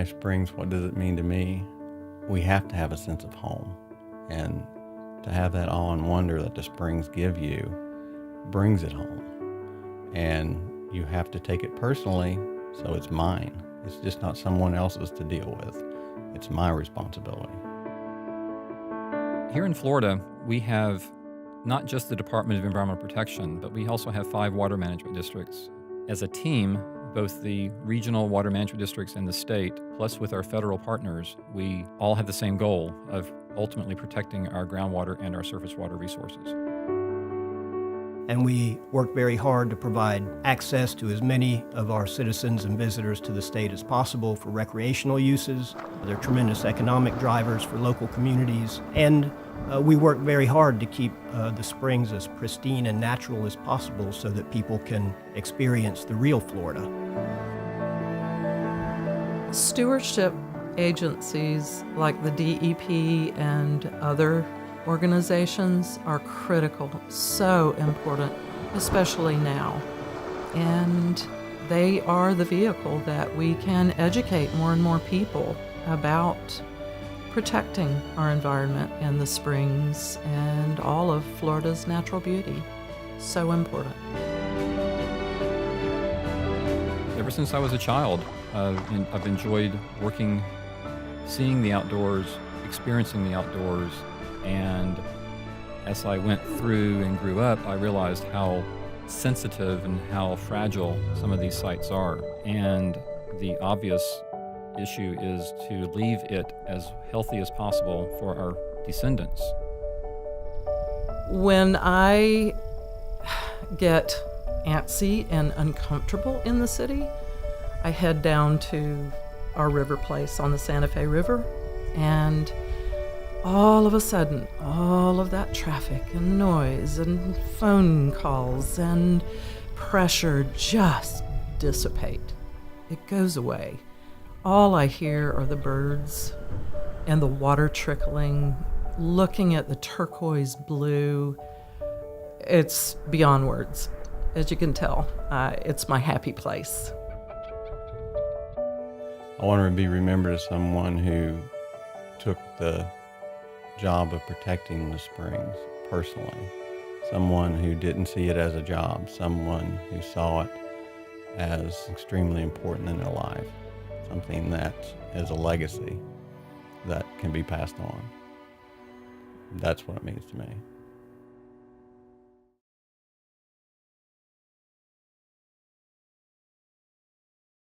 springs, what does it mean to me? We have to have a sense of home. And to have that awe and wonder that the springs give you brings it home. And you have to take it personally, so it's mine. It's just not someone else's to deal with. It's my responsibility. Here in Florida, we have not just the Department of Environmental Protection, but we also have 5 water management districts. As a team, both the regional water management districts and the state, plus with our federal partners, we all have the same goal of ultimately protecting our groundwater and our surface water resources. And we work very hard to provide access to as many of our citizens and visitors to the state as possible for recreational uses. They're tremendous economic drivers for local communities. And we work very hard to keep the springs as pristine and natural as possible so that people can experience the real Florida. Stewardship agencies like the DEP and other organizations are critical, so important, especially now. And they are the vehicle that we can educate more and more people about protecting our environment and the springs and all of Florida's natural beauty. So important. Ever since I was a child, I've enjoyed working, seeing the outdoors, experiencing the outdoors, and as I went through and grew up, I realized how sensitive and how fragile some of these sites are. And the obvious issue is to leave it as healthy as possible for our descendants. When I get antsy and uncomfortable in the city, I head down to our river place on the Santa Fe River, and all of a sudden, all of that traffic and noise and phone calls and pressure just dissipate. It goes away. All I hear are the birds and the water trickling, looking at the turquoise blue. It's beyond words. As you can tell, it's my happy place. I want to be remembered as someone who took the job of protecting the springs personally. Someone who didn't see it as a job, someone who saw it as extremely important in their life, something that is a legacy that can be passed on. That's what it means to me.